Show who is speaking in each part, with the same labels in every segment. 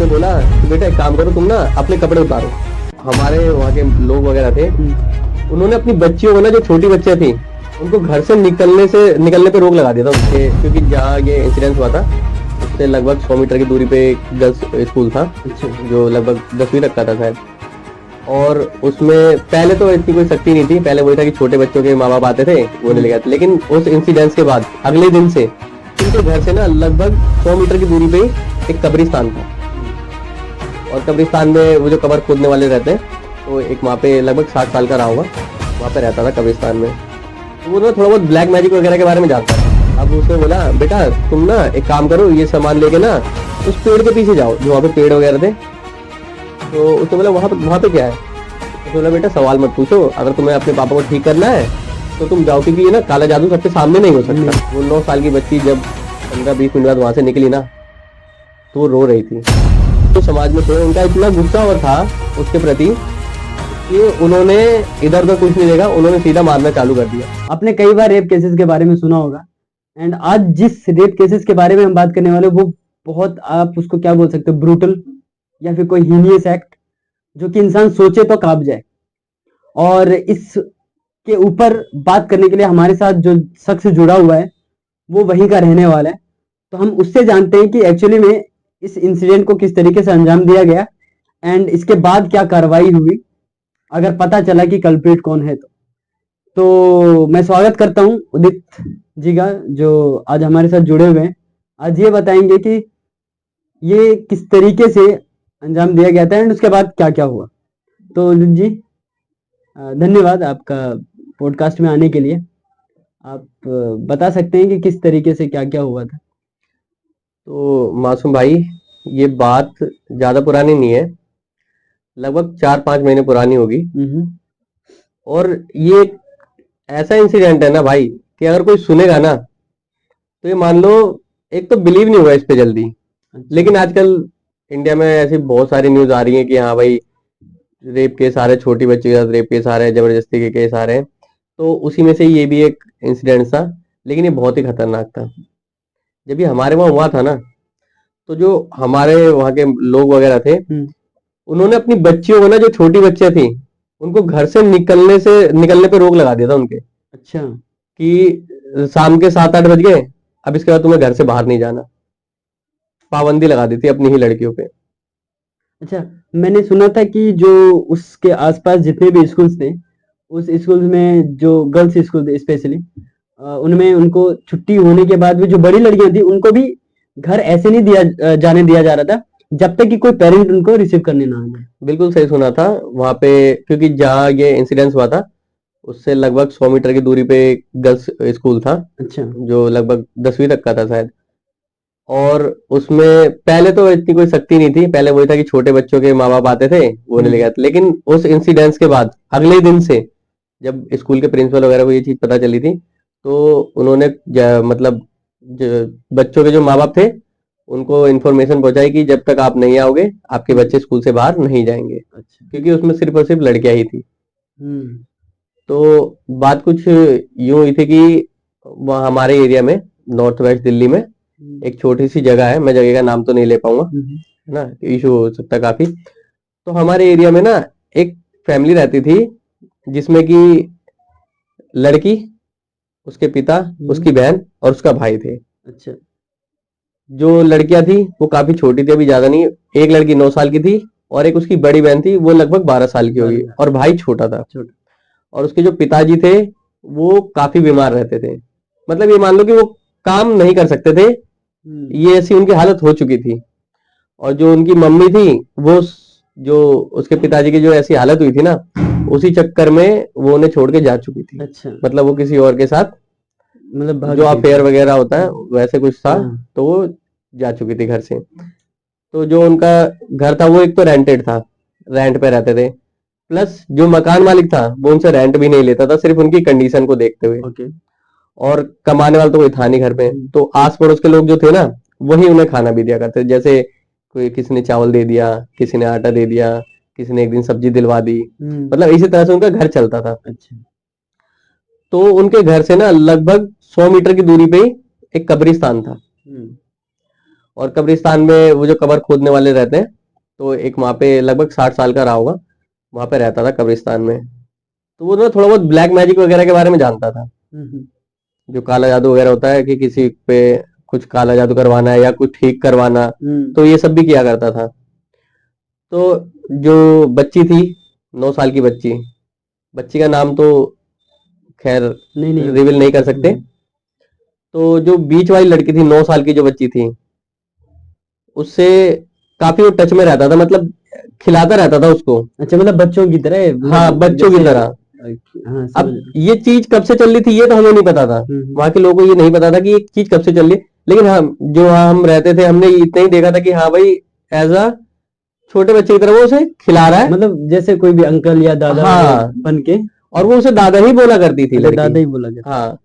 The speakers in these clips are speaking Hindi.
Speaker 1: उसने बोला कि बेटा एक काम करो, तुम ना अपने कपड़े उतारो। हमारे वहाँ के लोग वगैरह थे, उन्होंने अपनी बच्चियों को ना, जो छोटी बच्चियां थी, उनको घर से निकलने पे रोक लगा दिया था उनके, क्योंकि जहाँ ये इंसिडेंट हुआ था उससे लगभग 100 मीटर की दूरी पे एक गर्ल्स स्कूल था जो लगभग 10वीं तक का था शायद। और उसमें पहले तो इतनी कोई सख्ती नहीं थी, पहले वही था कि छोटे बच्चों के माँ बाप आते थे वो नहीं ले गए थे। लेकिन उस इंसिडेंट के बाद अगले दिन से उनके घर से ना लगभग 100 मीटर की दूरी पे एक कब्रिस्तान था, और कब्रिस्तान में वो जो कब्र खोदने वाले रहते हैं, तो एक वहाँ पे लगभग 60 साल का रहा होगा, वहाँ पे रहता था कब्रिस्तान में। तो वो ना थोड़ा बहुत ब्लैक मैजिक वगैरह के बारे में जानता था। अब उसने बोला बेटा तुम ना एक काम करो, ये सामान लेके ना उस पेड़ के पीछे जाओ जो वहाँ पे पेड़ वगैरह थे। तो उसने बोला वहाँ पे क्या है? उसने बोला बेटा सवाल मत पूछो, अगर तुम्हें अपने पापा को ठीक करना है तो तुम जाओ, क्योंकि ये ना काला जादू सबके सामने नहीं हो सकता। वो 9 साल की बच्ची जब 15-20 मिनट बाद वहां से निकली ना, तो वो रो रही थी। तो समाज में तो उनका इतना गुस्सा और था उसके प्रति कि उन्होंने इधर उधर कुछ नहीं देखा, उन्होंने सीधा मारना चालू कर दिया।
Speaker 2: आपने कई बार रेप केसेस के बारे में सुना होगा, एंड आज जिस रेप केसेस के बारे में हम बात करने वाले वो बहुत, आप उसको क्या बोल सकते हो, ब्रूटल या फिर कोई हीनियस एक्ट जो कि इंसान सोचे तो कांप जाए। और इसके ऊपर बात करने के लिए हमारे साथ जो शख्स जुड़ा हुआ है वो वहीं का रहने वाला है, तो हम उससे जानते हैं कि एक्चुअली में इस इंसिडेंट को किस तरीके से अंजाम दिया गया एंड इसके बाद क्या कार्रवाई हुई, अगर पता चला कि कल्प्रिट कौन है। तो मैं स्वागत करता हूं उदित जी का, जो आज हमारे साथ जुड़े हुए हैं। आज ये बताएंगे कि ये किस तरीके से अंजाम दिया गया था एंड उसके बाद क्या क्या हुआ। तो उदित जी, धन्यवाद आपका पॉडकास्ट में आने के लिए। आप बता सकते हैं कि किस तरीके से क्या क्या हुआ था?
Speaker 1: तो मासूम भाई, ये बात ज्यादा पुरानी नहीं है, लगभग 4-5 महीने पुरानी होगी। और ये एक ऐसा इंसिडेंट है ना भाई कि अगर कोई सुनेगा ना तो ये मान लो, एक तो बिलीव नहीं होगा इस पे जल्दी। लेकिन आजकल इंडिया में ऐसी बहुत सारी न्यूज आ रही है कि हाँ भाई रेप केस आ रहे हैं, छोटी बच्ची के साथ रेप केस आ रहे हैं, जबरदस्ती के केस आ रहे हैं। तो उसी में से ये भी एक इंसिडेंट था, लेकिन ये बहुत ही खतरनाक था। जब ये हमारे वहाँ हुआ था ना, तो जो हमारे वहाँ के लोग वगैरह थे, उन्होंने अपनी बच्चियों को ना, जो छोटी बच्चियां थी, उनको घर से निकलने पे रोक लगा दिया था उनके।
Speaker 2: अच्छा,
Speaker 1: कि शाम के 7-8 बज गए, अब इसके बाद तुम्हें घर से बाहर नहीं जाना, पाबंदी लगा दी थी अपनी ही लड़कियों पे।
Speaker 2: अच्छा, मैंने सुना था कि जो उसके आसपास जितने भी स्कूल्स थे, उस स्कूल में जो गर्ल्स स्कूल थे स्पेशली, उनमें उनको छुट्टी होने के बाद भी जो बड़ी लड़कियां थी उनको भी घर ऐसे नहीं जाने दिया जा रहा था जब तक कि कोई पेरेंट उनको रिसीव करने ना आ जाए।
Speaker 1: बिल्कुल सही सुना था वहां पे, क्योंकि जहाँ ये इंसिडेंस हुआ था उससे लगभग 100 मीटर की दूरी पे एक गर्ल्स स्कूल था।
Speaker 2: अच्छा,
Speaker 1: जो लगभग 10वीं तक का था शायद। और उसमें पहले तो इतनी कोई सख्ती नहीं थी, पहले वही था कि छोटे बच्चों के माँ बाप आते थे वो नहीं ले गए थे। लेकिन उस इंसिडेंस के बाद अगले दिन से जब स्कूल के प्रिंसिपल वगैरह को ये चीज पता चली थी, तो उन्होंने मतलब बच्चों के जो माँ बाप थे उनको इन्फॉर्मेशन पहुंचाई कि जब तक आप नहीं आओगे आपके बच्चे स्कूल से बाहर नहीं जाएंगे।
Speaker 2: अच्छा,
Speaker 1: क्योंकि उसमें सिर्फ और सिर्फ लड़कियां ही थी।
Speaker 2: हम्म,
Speaker 1: तो बात कुछ यूं हुई थी कि वहाँ हमारे एरिया में, नॉर्थ वेस्ट दिल्ली में, एक छोटी सी जगह है, मैं जगह का नाम तो नहीं ले पाऊंगा, है ना, इशू हो सकता है काफी। तो हमारे एरिया में ना एक फैमिली रहती थी जिसमें कि लड़की, उसके पिता, उसकी बहन और उसका भाई थे।
Speaker 2: अच्छा,
Speaker 1: जो लड़कियां थी वो काफी छोटी थी, अभी ज्यादा नहीं। एक लड़की 9 साल की थी और एक उसकी बड़ी बहन थी, वो लगभग 12 साल की होगी, और भाई छोटा था। और उसके जो पिताजी थे वो काफी बीमार रहते थे, मतलब ये मान लो कि वो काम नहीं कर सकते थे, ये ऐसी उनकी हालत हो चुकी थी। और जो उनकी मम्मी थी वो जो उसके पिताजी की जो ऐसी हालत हुई थी ना, उसी चक्कर में वो उन्हें छोड़ के जा चुकी थी।
Speaker 2: अच्छा,
Speaker 1: मतलब वो किसी और के साथ,
Speaker 2: मतलब
Speaker 1: जो अफेयर वगैरह होता है वैसे कुछ था, तो वो जा चुकी थी घर से। तो जो उनका घर था वो एक तो रेंटेड था, रेंट पे रहते थे। प्लस जो मकान मालिक था वो उनसे रेंट भी नहीं लेता था, सिर्फ उनकी कंडीशन को देखते हुए।
Speaker 2: ओके,
Speaker 1: और कमाने वाला तो कोई था नहीं घर पे, तो आस पड़ोस के लोग जो थे ना वही उन्हें खाना भी दिया करते थे। जैसे कोई किसी ने चावल दे दिया, किसी ने आटा दे दिया, किसी ने एक दिन सब्जी दिलवा दी, मतलब इसी तरह से उनका घर चलता था।
Speaker 2: अच्छा,
Speaker 1: तो उनके घर से ना लगभग 100 मीटर की दूरी पे ही एक कब्रिस्तान था। और कब्रिस्तान में वो जो कब्र खोदने वाले रहते हैं, तो एक वहां पे लगभग 60 साल का रहा होगा, वहां पे रहता था कब्रिस्तान में। तो वो ना थोड़ा बहुत ब्लैक मैजिक वगैरह के बारे में जानता था,
Speaker 2: हम्म,
Speaker 1: जो काला जादू वगैरह होता है कि किसी पे कुछ काला जादू करवाना है या कुछ ठीक करवाना, तो ये सब भी किया करता था। तो जो बच्ची थी, 9 साल की बच्ची, बच्ची का नाम तो खैर
Speaker 2: नहीं नहीं।
Speaker 1: रिवील नहीं कर सकते। तो जो बीच वाली लड़की थी, 9 साल की जो बच्ची थी, उससे काफी वो टच में रहता था, मतलब खिलाता रहता था उसको।
Speaker 2: अच्छा, मतलब बच्चों की तरह,
Speaker 1: हाँ,
Speaker 2: मतलब
Speaker 1: बच्चों की
Speaker 2: जैसे,
Speaker 1: तरह।
Speaker 2: हाँ समझ
Speaker 1: अब
Speaker 2: रहा
Speaker 1: ये चीज कब से चल रही थी ये तो हमें नहीं पता था,
Speaker 2: हूँ।
Speaker 1: वहां के लोगों को ये नहीं पता था कि ये चीज कब से चल रही है। लेकिन हम जो वहां हम रहते थे, हमने इतना ही देखा था कि हाँ भाई, एज अ छोटे बच्चे की तरह वो उसे खिला रहा है।
Speaker 2: मतलब जैसे कोई भी अंकल या दादा
Speaker 1: हाँ,
Speaker 2: बन के।
Speaker 1: और वो उसे दादा ही बोला करती थी
Speaker 2: अच्छा,
Speaker 1: लड़की।
Speaker 2: दादा ही बोला जाता।
Speaker 1: हाँ,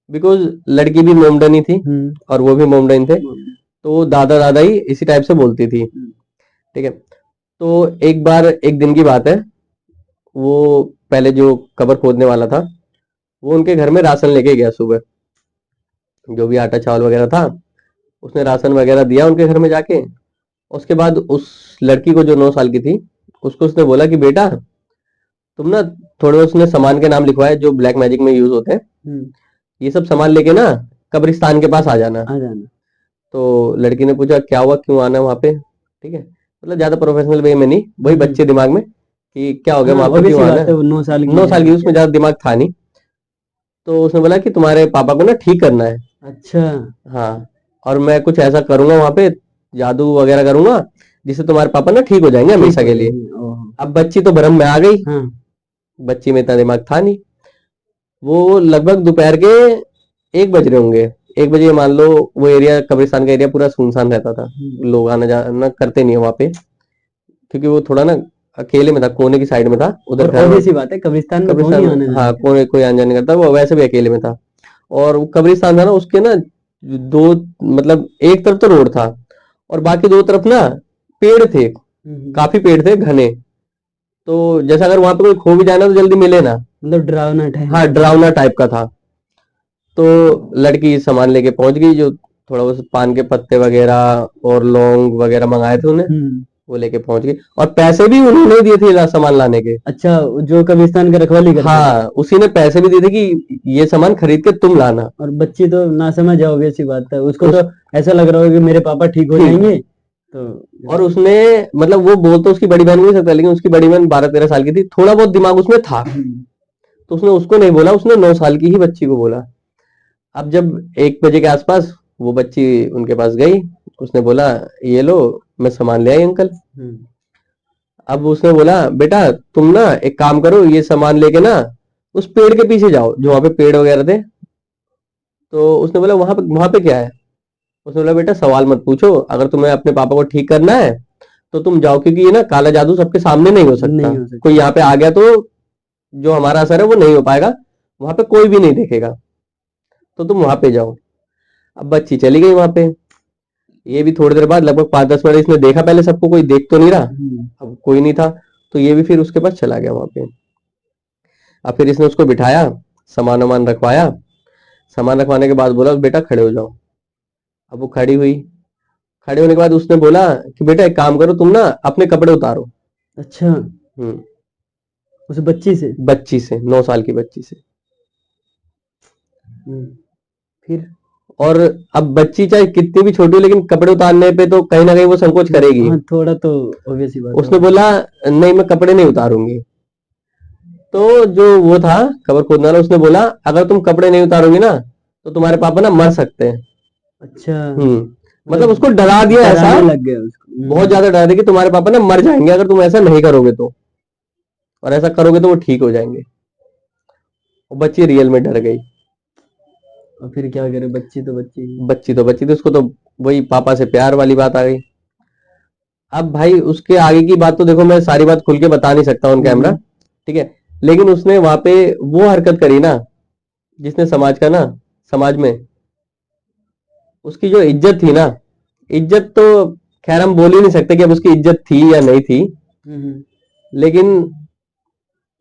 Speaker 1: बिकॉज लड़की भी मोमडन ही थी और वो भी मोमडन थे, तो वो दादा दादा ही इसी टाइप से बोलती थी। ठीक है। तो एक बार, एक दिन की बात है, वो पहले जो कब्र खोदने वाला था, वो उनके घर में राशन लेके गया सुबह, जो भी आटा चावल वगैरह था, उसने राशन वगैरह दिया उनके घर में जाके। उसके बाद उस लड़की को, जो 9 साल की थी, उसको उसने बोला कि बेटा तुम ना थोड़े, उसने सामान के नाम लिखवाए जो ब्लैक मैजिक में यूज होते हैं, ये सब सामान लेके ना कब्रिस्तान के पास आ जाना।
Speaker 2: आ जाना।
Speaker 1: तो लड़की ने पूछा क्या हुआ, क्यों आना है वहां पे। ठीक है, मतलब ज्यादा प्रोफेशनल वे में नहीं, वही बच्चे दिमाग में कि क्या हो गया,
Speaker 2: हाँ,
Speaker 1: वहां पे
Speaker 2: obvious
Speaker 1: क्यों
Speaker 2: सी
Speaker 1: आना
Speaker 2: बात है,
Speaker 1: है।
Speaker 2: वो 9 साल की
Speaker 1: 9 साल की,
Speaker 2: है।
Speaker 1: उसमें ज्यादा दिमाग था नहीं। तो उसने बोला कि तुम्हारे पापा को ना ठीक करना है।
Speaker 2: अच्छा।
Speaker 1: हाँ, और मैं कुछ ऐसा करूंगा वहां पे, जादू वगैरह करूंगा, जिससे तुम्हारे पापा ना ठीक हो जाएंगे
Speaker 2: ठीक
Speaker 1: हमेशा
Speaker 2: हो
Speaker 1: के लिए।
Speaker 2: जाएगी, ओहो।
Speaker 1: अब बच्ची तो भ्रम में आ गई,
Speaker 2: हाँ।
Speaker 1: बच्ची में इतना दिमाग था नहीं। वो लगभग दोपहर के 1 बज रहे होंगे, 1 बजे ये मान लो, वो एरिया, कब्रिस्तान का एरिया पूरा सुनसान रहता था, लोग आना जाना करते नहीं है वहां पे, क्योंकि वो थोड़ा ना अकेले में था, कोने की साइड में था उधर
Speaker 2: और
Speaker 1: घर में।
Speaker 2: obvious सी बात है, कब्रिस्तान में कौन
Speaker 1: कब्रिस्तान
Speaker 2: ही
Speaker 1: में,
Speaker 2: आने जाने
Speaker 1: हाँ,
Speaker 2: करेगा।
Speaker 1: कोई आना जाने करता, वो वैसे भी अकेले में था। और वो कब्रिस्तान था ना, उसके ना दो, मतलब एक तरफ तो रोड था और बाकी दो तरफ ना पेड़ थे, काफी पेड़ थे घने। तो जैसा अगर वहां पे कोई खो भी जाए ना तो जल्दी मिले ना।
Speaker 2: मतलब डरावना टाइप।
Speaker 1: हाँ, डरावना टाइप का था। तो लड़की सामान लेके पहुंच गई, जो थोड़ा बहुत पान के पत्ते वगैरह और लौंग वगैरह मंगाए थे उन्हें, वो लेके पहुंच गई। और पैसे भी उन्होंने ही दिए थे सामान लाने के।
Speaker 2: अच्छा, जो कब्रिस्तान का रखवाली करता था।
Speaker 1: हाँ, उसी ने पैसे भी दिए थे कि ये सामान खरीद के तुम लाना।
Speaker 2: और बच्ची तो ना समझ जाओ, obvious सी बात है, उसको
Speaker 1: उस
Speaker 2: तो ऐसा लग रहा होगा कि मेरे पापा ठीक हो
Speaker 1: ठीक,
Speaker 2: जाएंगे तो।
Speaker 1: और उसने, मतलब वो बोल तो उसकी बड़ी बहन को नहीं सकता, लेकिन उसकी बड़ी बहन 12-13 साल की थी, थोड़ा बहुत दिमाग उसमें था। तो उसने उसको नहीं बोला, उसने 9 साल की ही बच्ची को बोला। अब जब 1 बजे के आसपास वो बच्ची उनके पास गई, उसने बोला ये लो, मैं सामान ले आई अंकल। अब उसने बोला बेटा तुम ना एक काम करो, ये सामान लेके ना उस पेड़ के पीछे जाओ, जो वहां पे पेड़ वगैरह थे। तो उसने बोला वहां पे क्या है। उसने बोला बेटा सवाल मत पूछो, अगर तुम्हें अपने पापा को ठीक करना है तो तुम जाओ, क्योंकि ये ना काला जादू सबके सामने नहीं हो सकता,
Speaker 2: नहीं हो सकता।
Speaker 1: कोई यहाँ पे आ गया तो जो हमारा असर है वो नहीं हो पाएगा, वहां पे कोई भी नहीं देखेगा, तो तुम वहां पे जाओ। अब बच्ची चली गई वहां पे। ये भी थोड़ी देर बाद, लगभग 5-10 मिनट इसने देखा, पहले सबको कोई देख तो नहीं रहा, अब कोई नहीं था, तो ये भी फिर उसके पास चला गया वहां पे। अब फिर इसने उसको बिठाया, सामान वामान रखवाया, सामान रखवाने के बाद बोला बेटा खड़े हो जाओ। अब वो खड़ी हुई। खड़े होने के बाद उसने बोला कि बेटा एक काम करो, तुम ना अपने कपड़े उतारो।
Speaker 2: अच्छा,
Speaker 1: हम्म,
Speaker 2: उस बच्ची से।
Speaker 1: बच्ची से, 9 साल की बच्ची से।
Speaker 2: फिर।
Speaker 1: और अब बच्ची चाहे कितनी भी छोटी हो, लेकिन कपड़े उतारने पे तो कहीं ना कहीं वो संकोच करेगी।
Speaker 2: हाँ, थोड़ा तो obvious सी बात है।
Speaker 1: उसने बोला नहीं मैं कपड़े नहीं उतारूंगी। तो जो वो था कबर खोदने वाला, उसने बोला अगर तुम कपड़े नहीं उतारोगी ना तो तुम्हारे पापा ना मर सकते हैं।
Speaker 2: अच्छा,
Speaker 1: मतलब उसको डरा दिया ऐसा,
Speaker 2: डराने लग गया उसको।
Speaker 1: बहुत ज्यादा डरा दिया कि तुम्हारे पापा ना मर जाएंगे अगर तुम ऐसा नहीं करोगे तो, और ऐसा करोगे तो वो ठीक हो जाएंगे। और बच्ची रियल में डर गई।
Speaker 2: और फिर क्या करे, बच्ची तो बच्ची ही।
Speaker 1: बच्ची थी, उसको तो वही पापा से प्यार वाली बात आ गई। अब भाई उसके आगे की बात तो देखो, मैं सारी बात खुल के बता नहीं सकता ऑन कैमरा, ठीक है, लेकिन उसने वहां पे वो हरकत करी ना, जिसने समाज का ना, समाज में उसकी जो इज्जत थी ना, इज्जत तो खैर हम बोल ही नहीं सकते कि अब उसकी इज्जत थी या नहीं थी, लेकिन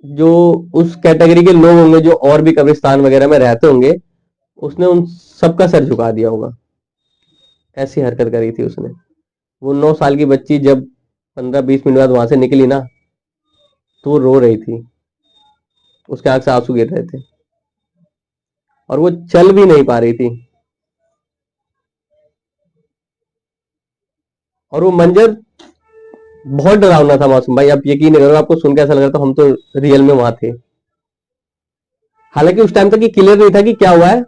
Speaker 1: जो उस कैटेगरी के लोग होंगे जो और भी कब्रिस्तान वगैरह में रहते होंगे, उसने उन सबका सर झुका दिया होगा। ऐसी हरकत करी थी उसने। वो 9 साल की बच्ची जब 15-20 मिनट बाद वहां से निकली ना, तो वो रो रही थी, उसके आंख से आंसू गिर रहे थे और वो चल भी नहीं पा रही थी। और वो मंजर बहुत डरावना था मासूम भाई, आप यकीन नहीं करोगे, आपको सुन के ऐसा लग रहा था हम तो रियल में वहां थे। हालांकि उस टाइम तक ये क्लियर नहीं था कि क्या हुआ है।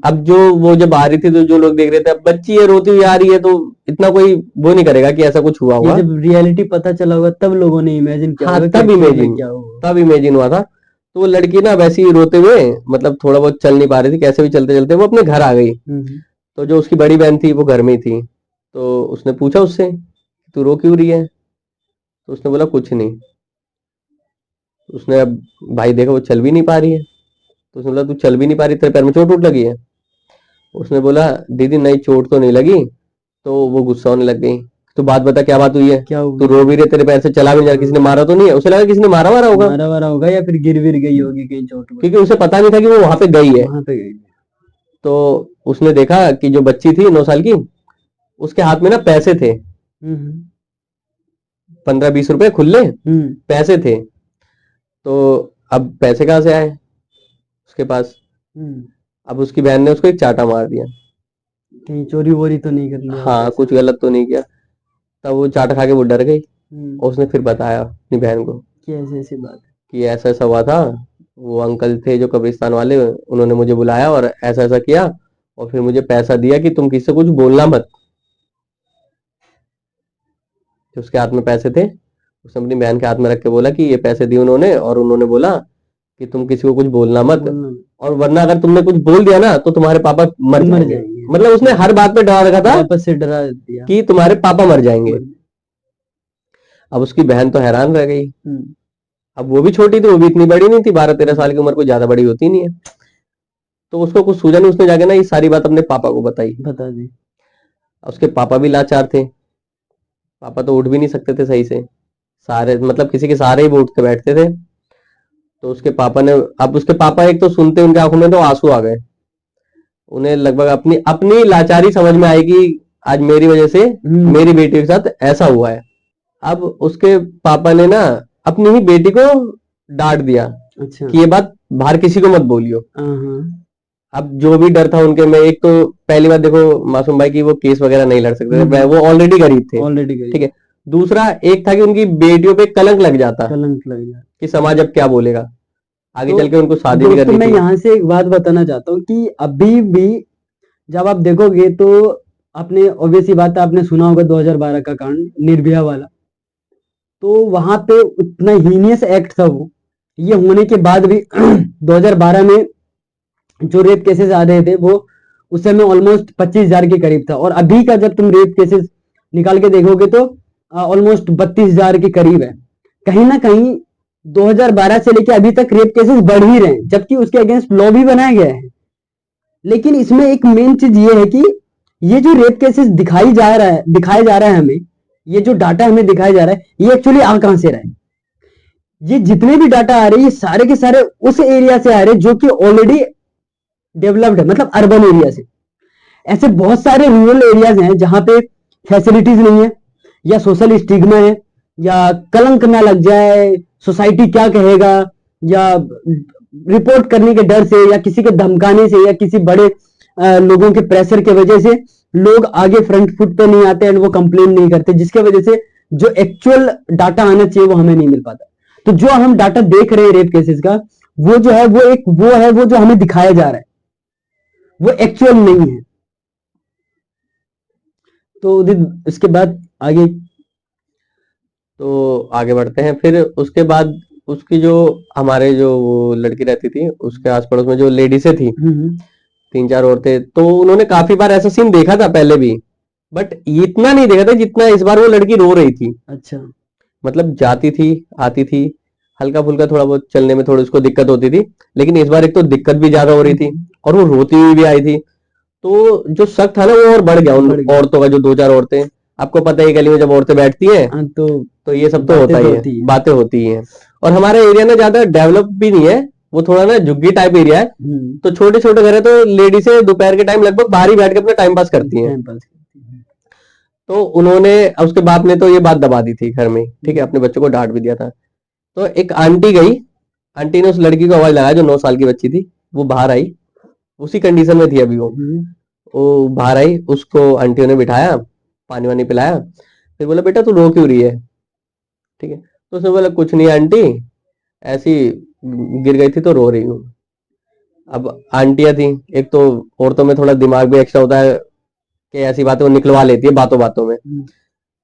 Speaker 1: अब जो वो जब आ रही थी तो जो लोग देख रहे थे, अब बच्ची है रोती हुई आ रही है, तो इतना कोई वो नहीं करेगा कि ऐसा कुछ हुआ
Speaker 2: ये
Speaker 1: होगा।
Speaker 2: जब रियलिटी पता चला होगा तब लोगों ने इमेजिन किया
Speaker 1: हाँ,
Speaker 2: होगा कि
Speaker 1: तब
Speaker 2: actual में
Speaker 1: इमेजिन
Speaker 2: क्या हुआ।
Speaker 1: तब इमेजिन हुआ था। तो वो लड़की ना वैसे ही रोते हुए, मतलब थोड़ा बहुत चल नहीं पा रही थी, कैसे भी चलते चलते वो अपने घर आ गई। तो जो उसकी बड़ी बहन थी वो घर में ही थी, तो उसने पूछा उससे, तू रो क्यों रही है? तो उसने बोला कुछ नहीं। उसने अब भाई देखा वो चल भी नहीं पा रही है, तो उसने बोला तू चल भी नहीं पा रही, तेरे पैर में चोट वोट लगी है? उसने बोला दीदी नहीं, चोट तो नहीं लगी। तो वो गुस्सा होने लग गई, तो बात बता क्या बात हुई है,
Speaker 2: क्या
Speaker 1: तू
Speaker 2: हुआ?
Speaker 1: रो भी रहे, तेरे पैर से चला भी नहीं जा रहा, किसी ने मारा तो नहीं है? उसे लगा किसी ने मारा मारा होगा,
Speaker 2: मारा वारा होगा या फिर गिर विर गई होगी कहीं चोट वोट।
Speaker 1: क्योंकि उसे पता नहीं था कि वो वहां पे गई है।
Speaker 2: वहां पे गई।
Speaker 1: तो उसने देखा कि जो बच्ची थी 9 साल की, उसके हाथ में ना पैसे थे, 15-20 रुपए खुले पैसे थे। तो अब पैसे कहाँ से आए उसके पास? अब उसकी बहन ने उसको एक चाटा मार दिया।
Speaker 2: कहीं चोरी वोरी तो नहीं कर लिया
Speaker 1: हाँ,
Speaker 2: पैसा?
Speaker 1: कुछ गलत तो नहीं किया। तब वो चाटा खा के वो डर गई, और
Speaker 2: कि
Speaker 1: उसने फिर बताया अपनी बहन को
Speaker 2: ऐसे ऐसी बात है।
Speaker 1: कि ऐसा ऐसा हुआ था। वो अंकल थे जो कब्रिस्तान वाले, उन्होंने मुझे बुलाया और ऐसा ऐसा किया, और फिर मुझे पैसा दिया कि तुम किसी से कुछ बोलना मत। जो उसके हाथ में पैसे थे, उसने अपनी बहन के हाथ में रख के बोला कि ये पैसे दिए उन्होंने, और उन्होंने बोला कि तुम किसी को कुछ बोलना मत, और वरना अगर तुमने कुछ बोल दिया ना तो तुम्हारे पापा मर जाएंगे। मतलब उसने हर बात पे डरा रखा था
Speaker 2: वापस से डरा दिया
Speaker 1: कि तुम्हारे पापा मर जाएंगे। अब उसकी बहन तो हैरान रह गई। अब वो भी छोटी थी, वो भी इतनी बड़ी नहीं थी, 12-13 साल की उम्र, कोई ज्यादा बड़ी होती नहीं है। तो उसको कुछ सूझा नहीं, उसने जाके ना ये सारी बात अपने पापा को बताई।
Speaker 2: बता दी।
Speaker 1: उसके पापा भी लाचार थे, पापा तो उठ भी नहीं सकते थे सही से, सारे मतलब किसी के सहारे ही वो उठ के बैठते थे। तो उसके पापा ने, अब उसके पापा एक तो सुनते उनके आंखों में तो आंसू आ गए, उन्हें लगभग अपनी अपनी लाचारी समझ में आई कि आज मेरी वजह से मेरी बेटी के साथ ऐसा हुआ है। अब उसके पापा ने ना अपनी ही बेटी को डांट दिया
Speaker 2: अच्छा।
Speaker 1: कि ये बात बाहर किसी को मत बोलियो। अब जो भी डर था उनके में, एक तो पहली बात देखो मासूम भाई की वो केस वगैरह नहीं लड़ सकते थे, वो ऑलरेडी गरीब थे,
Speaker 2: ऑलरेडी
Speaker 1: ठीक है। दूसरा एक था कि उनकी बेटियों पे कलंक लग जाता कि समाज अब क्या बोलेगा, आगे चल के उनको शादी भी करनी
Speaker 2: मैं
Speaker 1: थी।
Speaker 2: यहाँ से एक बात बताना चाहता हूँ कि अभी भी जब आप देखोगे तो आपने ऑब्वियसली बात है, आपने सुना होगा 2012 का कांड निर्भया वाला। तो वहां पे उतना हीनियस एक्ट था वो, ये होने के बाद भी 2012 में जो रेप केसेस आ रहे थे वो उस समय ऑलमोस्ट 25,000 के करीब था, और अभी का जब तुम रेप केसेस निकाल के देखोगे तो ऑलमोस्ट 32,000 के करीब है। कहीं ना कहीं 2012 से लेकर अभी तक रेप केसेस बढ़ ही रहे हैं, जबकि उसके अगेंस्ट लॉ भी बनाया गया है। लेकिन इसमें एक मेन चीज ये है कि ये जो रेप केसेस दिखाया जा रहा है हमें, ये जो डाटा हमें दिखाया जा रहा है, ये एक्चुअली आ कहां से रहा है? ये जितने भी डाटा आ रहे हैं ये सारे के सारे उस एरिया से आ रहे हैं जो कि ऑलरेडी डेवलप्ड है, मतलब अर्बन एरिया से। ऐसे बहुत सारे रूरल एरियाज हैं जहां पे फैसिलिटीज नहीं है, या सोशल स्टिग्मा है, या कलंक ना लग जाए, सोसाइटी क्या कहेगा, या रिपोर्ट करने के डर से, या किसी के धमकाने से, या किसी बड़े लोगों के प्रेशर के वजह से लोग आगे फ्रंट फुट पे नहीं आते एंड वो कंप्लेन नहीं करते, जिसके वजह से जो एक्चुअल डाटा आना चाहिए वो हमें नहीं मिल पाता। तो जो हम डाटा देख रहे हैं रेप केसेस का, वो जो है वो जो हमें दिखाया जा रहा है वो एक्चुअल नहीं है। तो उसके बाद आगे
Speaker 1: तो आगे बढ़ते हैं। फिर उसके बाद उसकी जो हमारे जो वो लड़की रहती थी उसके आस पड़ोस में जो लेडीसें थी, 3-4 औरतें, तो उन्होंने काफी बार ऐसा सीन देखा था पहले भी, बट इतना नहीं देखा था जितना इस बार वो लड़की रो रही थी।
Speaker 2: अच्छा।
Speaker 1: मतलब जाती थी आती थी, हल्का फुल्का थोड़ा बहुत चलने में थोड़ी उसको दिक्कत होती थी, लेकिन इस बार एक तो दिक्कत भी ज्यादा हो रही थी और वो रोती हुई भी आई थी। तो जो शक था ना वो और बढ़ गया उन औरतों का, जो 2-4 औरतें, आपको पता है गली में जब औरतें बैठती हैं तो ये सब तो होता ही है, बातें होती हैं। और हमारा एरिया ना ज्यादा डेवलप भी नहीं है, वो थोड़ा ना झुग्गी टाइप एरिया है, तो छोटे छोटे घर है, तो लेडीज दोपहर के टाइम लगभग बाहर ही बैठ के अपना टाइम पास करती हैं। तो उन्होंने, उसके बाप ने तो ये बात दबा दी थी घर में, ठीक है, अपने बच्चों को डांट भी दिया था। तो एक आंटी गई, आंटी ने उस लड़की को आवाज लगाया जो 9 साल की बच्ची थी, वो बाहर आई, उसी कंडीशन में थी अभी वो बाहर आई, उसको आंटियों ने बिठाया, पानी वानी पिलाया, फिर बोला बेटा तू रो क्यों रही है, ठीक है। तो उसने बोला कुछ नहीं आंटी, ऐसी गिर गई थी तो रो रही हूँ। अब आंटियां थी, एक तो औरतों में थोड़ा दिमाग भी एक्स्ट्रा होता है कि ऐसी बातें वो निकलवा लेती है बातों बातों में।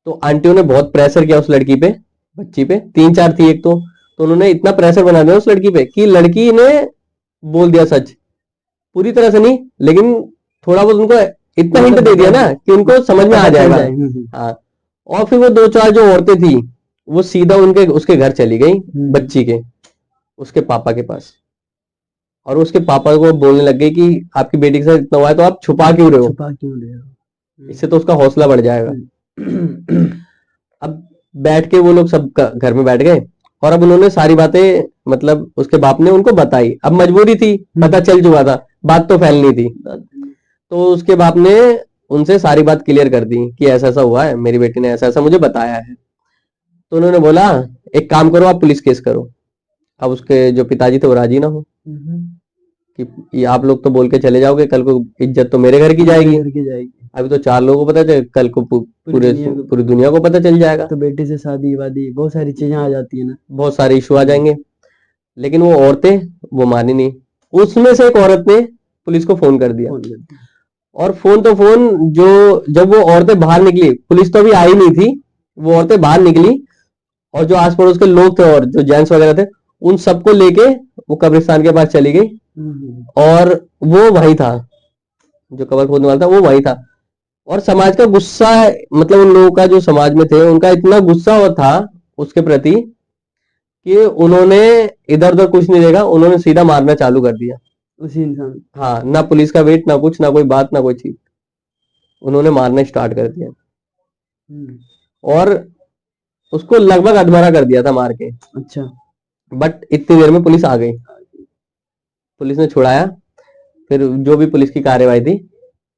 Speaker 1: तो आंटियों ने बहुत प्रेशर किया उस लड़की पे, बच्ची पे, 3-4 थी एक तो उन्होंने इतना प्रेशर बना दिया उस लड़की पे कि लड़की ने बोल दिया सच, पूरी तरह से नहीं लेकिन थोड़ा बहुत उनको इतना हिंट दे दिया ना कि उनको समझ में आ जाएगा। हाँ, और फिर वो 2-4 जो औरतें थी वो सीधा उनके उसके घर चली गई, बच्ची के, उसके पापा के पास, और उसके पापा को बोलने लग गई कि आपकी बेटी के साथ इतना हुआ है तो आप छुपा क्यों रहे हो, इससे तो उसका हौसला बढ़ जाएगा। अब बैठ के वो लोग सब घर में बैठ गए और अब उन्होंने सारी बातें, मतलब उसके बाप ने उनको बताई, अब मजबूरी थी, पता चल चुका था, बात तो फैलनी थी। तो उसके बाप ने उनसे सारी बात क्लियर कर दी कि ऐसा ऐसा हुआ है, मेरी बेटी ने ऐसा ऐसा मुझे बताया है। तो उन्होंने बोला एक काम करो, आप पुलिस केस करो। अब उसके जो पिताजी थे वो राजी ना हो कि ये आप लोग तो बोल के चले जाओगे, कल को इज्जत तो मेरे घर की जाएगी, अभी तो 4 लोगों को पता चले, कल को पूरी दुनिया को पता चल जाएगा,
Speaker 2: तो बेटे से शादी वादी बहुत सारी चीजें आ जाती है ना,
Speaker 1: बहुत सारे इशू आ जाएंगे। लेकिन वो औरतें वो मानी नहीं। उसमें से एक औरत ने पुलिस को फोन कर दिया, और फोन तो फोन, जो जब वो औरतें बाहर निकली, पुलिस तो अभी आई नहीं थी, वो औरतें बाहर निकली और जो आस पड़ोस के लोग थे और जो जेंट्स वगैरह थे उन सबको लेके वो कब्रिस्तान के पास चली गई, और वो वही था, जो कबर खोदने वाला था वो वही था। और समाज का गुस्सा, मतलब उन लोगों का जो समाज में थे उनका इतना गुस्सा हुआ था उसके प्रति कि उन्होंने इधर उधर कुछ नहीं देखा, उन्होंने सीधा मारना चालू कर दिया
Speaker 2: उसी इंसान।
Speaker 1: हाँ, ना पुलिस का वेट, ना कुछ, ना कोई बात, ना कोई चीज, उन्होंने मारना स्टार्ट कर दिया और उसको लगभग अधमरा कर दिया था मार के।
Speaker 2: अच्छा।
Speaker 1: बट इतनी देर में पुलिस आ गई, पुलिस ने छुड़ाया, फिर जो भी पुलिस की कार्यवाही थी,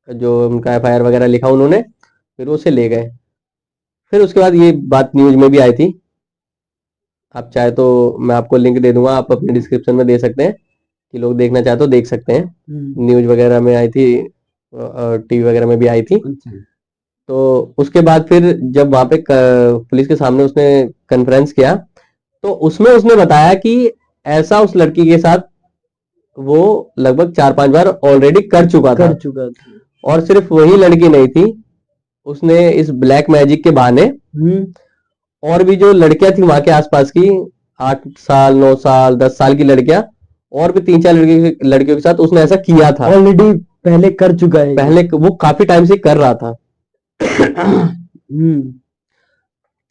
Speaker 1: जो उनका एफआईआर वगैरह लिखा उन्होंने, फिर उसे ले गए। फिर उसके बाद ये बात न्यूज में भी आई थी, आप चाहे तो मैं आपको लिंक दे दूंगा, आप अपने डिस्क्रिप्शन में दे सकते हैं कि लोग देखना चाहे तो देख सकते हैं, न्यूज वगैरह में आई थी, टीवी वगैरह में भी आई थी। तो उसके बाद फिर जब वहां पे पुलिस के सामने उसने कॉन्फ्रेंस किया तो उसमें उसने बताया कि ऐसा उस लड़की के साथ वो लगभग 4-5 बार ऑलरेडी कर चुका था। और सिर्फ वही लड़की नहीं थी, उसने इस ब्लैक मैजिक के बहाने और भी जो लड़कियां थी वहां के आसपास की, 8 साल 9 साल 10 साल की लड़कियां, और भी 3-4 लड़कियों के साथ उसने ऐसा किया था,
Speaker 2: ऑलरेडी पहले कर चुका है,
Speaker 1: पहले वो काफी टाइम से कर रहा था।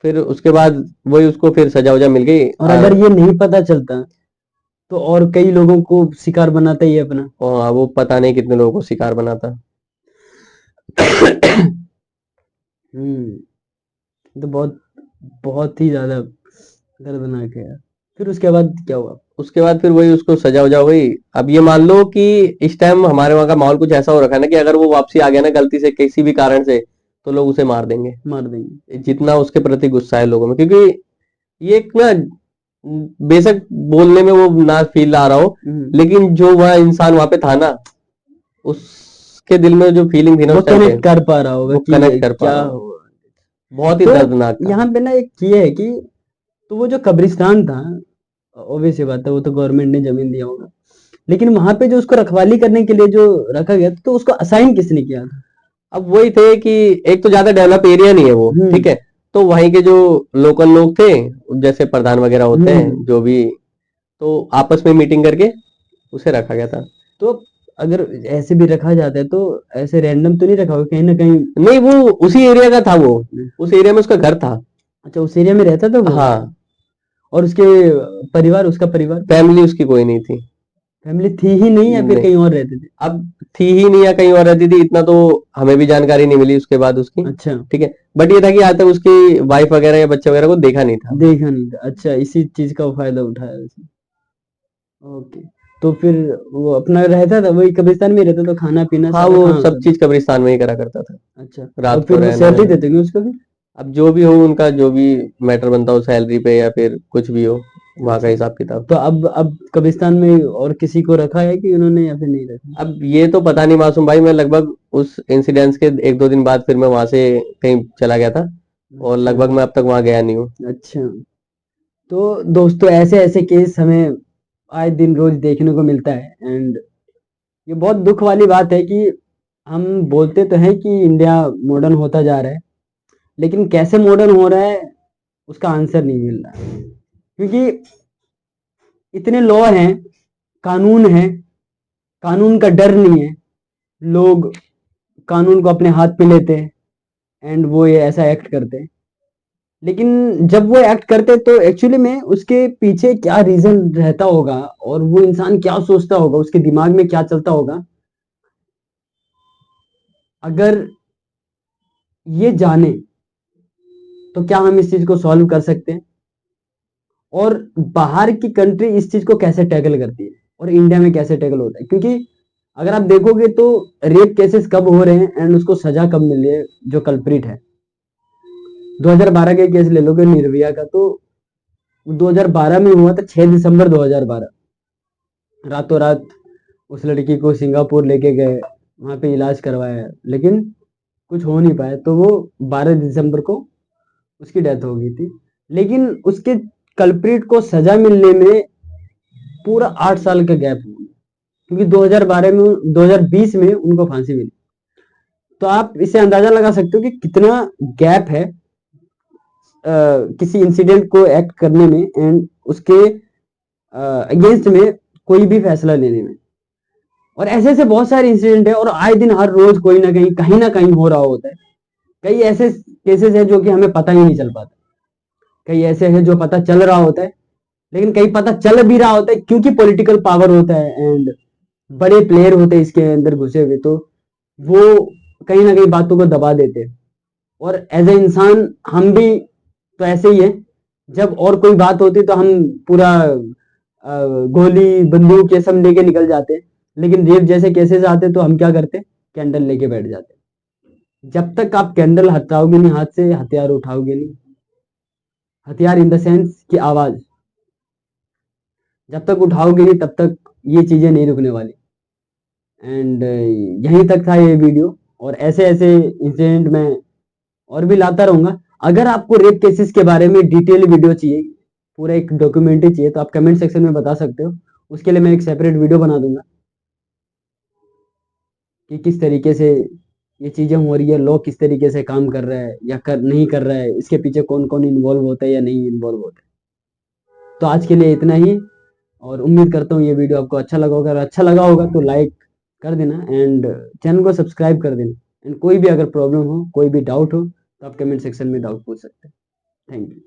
Speaker 1: फिर उसके बाद वही उसको फिर सजा वजा मिल गई।
Speaker 2: और अगर ये नहीं पता चलता तो और कई लोगों को शिकार बनाता ही है अपना।
Speaker 1: वो पता नहीं कितने लोगों को शिकार बनाता।
Speaker 2: तो बहुत बहुत ही ज्यादा दर्दनाक है यार। फिर उसके बाद क्या हुआ?
Speaker 1: उसके बाद फिर वही उसको सजा वजा हुई। अब ये मान लो कि इस टाइम हमारे वहां का माहौल कुछ ऐसा हो रखा है ना कि अगर वो वापसी आ गया ना गलती से किसी भी कारण से, तो लोग उसे मार देंगे, जितना उसके प्रति गुस्सा है लोगों में। क्योंकि ये एक ना, बेशक बोलने में वो ना फील आ रहा हो, लेकिन जो वह इंसान वहां पे था ना, उसके दिल में जो फीलिंग थी ना,
Speaker 2: वो कनेक्ट कर पा रहा होगा,
Speaker 1: कनेक्ट कर पा रहा होगा। बहुत ही दर्दनाक था।
Speaker 2: यहाँ पे ना एक ये है कि तो वो जो कब्रिस्तान था, ऑब्वियस बात है वो तो गवर्नमेंट ने जमीन दिया होगा, लेकिन वहां पे जो उसको रखवाली करने के लिए जो रखा गया था, तो उसको असाइन किसने किया था?
Speaker 1: अब वही थे कि एक तो ज्यादा डेवलप एरिया नहीं है वो, ठीक है, तो वहीं के जो लोकल लोग थे, जैसे प्रधान वगैरह होते हैं जो भी, तो आपस में मीटिंग करके उसे रखा गया था।
Speaker 2: तो अगर ऐसे भी रखा जाता है तो ऐसे रैंडम तो नहीं रखा होगा कहीं ना कहीं?
Speaker 1: नहीं, वो उसी एरिया का था, वो उस एरिया में उसका घर था।
Speaker 2: अच्छा, उस एरिया में रहता था वो?
Speaker 1: हाँ।
Speaker 2: और उसके परिवार, उसका परिवार,
Speaker 1: फैमिली उसकी कोई नहीं थी।
Speaker 2: फैमिली थी ही नहीं या फिर कहीं और रहते थे?
Speaker 1: अब थी ही नहीं या कहीं और रहती थी, इतना तो हमें भी जानकारी नहीं मिली उसके बाद उसकी।
Speaker 2: अच्छा,
Speaker 1: ठीक है, बट ये था कि आज तक उसकी वाइफ वगैरह या बच्चे वगैरह को देखा नहीं था।
Speaker 2: अच्छा, इसी चीज का फायदा उठाया उसने। ओके। तो फिर वो अपना रहता था, वही कब्रिस्तान में रहता, तो खाना पीना
Speaker 1: हाँ,
Speaker 2: सारा
Speaker 1: वो
Speaker 2: कहाँ होता
Speaker 1: सब
Speaker 2: था?
Speaker 1: चीज कब्रिस्तान में ही करा करता था।
Speaker 2: अच्छा, और
Speaker 1: रात को
Speaker 2: फिर वो
Speaker 1: रहना
Speaker 2: सैलरी
Speaker 1: वहना।
Speaker 2: देते होंगे उसको भी?
Speaker 1: अब जो भी हो, उनका जो भी मैटर बनता हो, सैलरी पे या फिर कुछ भी हो, वहाँ का
Speaker 2: अच्छा,
Speaker 1: हिसाब किताब।
Speaker 2: तो अब कब्रिस्तान में और किसी को रखा है कि उन्होंने, या फिर नहीं रखा?
Speaker 1: अब ये तो पता नहीं मासूम भाई, मैं लगभग उस इंसिडेंस के 1-2 दिन बाद फिर मैं वहां से कहीं चला गया था, और
Speaker 2: अच्छा।
Speaker 1: लगभग मैं अब तक वहां गया नहीं हूँ।
Speaker 2: अच्छा, तो दोस्तों ऐसे ऐसे केस हमें आए दिन रोज देखने को मिलता है। एंड ये बहुत दुख वाली बात है कि हम बोलते तो हैं कि इंडिया मॉडर्न होता जा रहा है, लेकिन कैसे मॉडर्न हो रहा है उसका आंसर नहीं मिल रहा है। क्योंकि इतने लॉ हैं, कानून है, कानून का डर नहीं है, लोग कानून को अपने हाथ में लेते हैं एंड वो ये ऐसा एक्ट करते हैं। लेकिन जब वो एक्ट करते हैं तो एक्चुअली में उसके पीछे क्या रीजन रहता होगा, और वो इंसान क्या सोचता होगा, उसके दिमाग में क्या चलता होगा, अगर ये जाने तो क्या हम इस चीज को सॉल्व कर सकते हैं, और बाहर की कंट्री इस चीज को कैसे टैकल करती है और इंडिया में कैसे टैकल होता है। क्योंकि अगर आप देखोगे तो रेप केसेस कब हो रहे हैं एंड उसको सजा कब मिल रही है जो कल्प्रिट है। 2012 का केस ले लोगे निर्भया का, तो 2012 में हुआ था, 6 दिसंबर 2012, रातों रात उस लड़की को सिंगापुर लेके गए, वहां पे इलाज करवाया, लेकिन कुछ हो नहीं पाया, तो वो 12 दिसंबर को उसकी डेथ हो गई थी। लेकिन उसके कल्प्रिट को सजा मिलने में पूरा 8 साल का गैप हो गया, क्योंकि 2012 में, 2020 में उनको फांसी मिली। तो आप इससे अंदाजा लगा सकते हो कि कितना गैप है किसी इंसिडेंट को एक्ट करने में एंड उसके अगेंस्ट में कोई भी फैसला लेने में। और ऐसे ऐसे बहुत सारे इंसिडेंट है, और आए दिन हर रोज कोई ना कहीं हो रहा होता है। कई ऐसे केसेस है जो कि हमें पता ही नहीं चल पाता, कई ऐसे है जो पता चल रहा होता है, लेकिन कहीं पता चल भी रहा होता है क्योंकि पॉलिटिकल पावर होता है एंड बड़े प्लेयर होते हैं इसके अंदर घुसे हुए, तो वो कहीं ना कहीं बातों को दबा देते हैं। और एज ए इंसान हम भी तो ऐसे ही है, जब और कोई बात होती तो हम पूरा गोली बंदूक ये सब लेके निकल जाते, लेकिन रेप जैसे केसेस आते तो हम क्या करते, कैंडल लेके बैठ जाते। जब तक आप कैंडल हटाओगे नहीं हाथ से, हथियार उठाओगे नहीं, हथियार इन द सेंस की आवाज, जब तक उठाओगे नहीं तब तक ये चीजें नहीं रुकने वाली। एंड यहीं तक था ये वीडियो, और ऐसे ऐसे इंसिडेंट मैं और भी लाता रहूंगा। अगर आपको रेप केसेस के बारे में डिटेल वीडियो चाहिए, पूरा एक डॉक्यूमेंट्री चाहिए, तो आप कमेंट सेक्शन में बता सकते हो, उसके लिए मैं एक सेपरेट वीडियो बना दूंगा कि किस तरीके से ये चीजें हो रही है, लॉ किस तरीके से काम कर रहा है या कर नहीं कर रहा है, इसके पीछे कौन कौन इन्वॉल्व होता है या नहीं इन्वॉल्व होता है। तो आज के लिए इतना ही, और उम्मीद करता हूँ ये वीडियो आपको अच्छा लगा होगा। अगर अच्छा लगा होगा तो लाइक कर देना एंड चैनल को सब्सक्राइब कर देना। एंड कोई भी अगर प्रॉब्लम हो, कोई भी डाउट हो, तो आप कमेंट सेक्शन में डाउट पूछ सकते हैं। Thank you.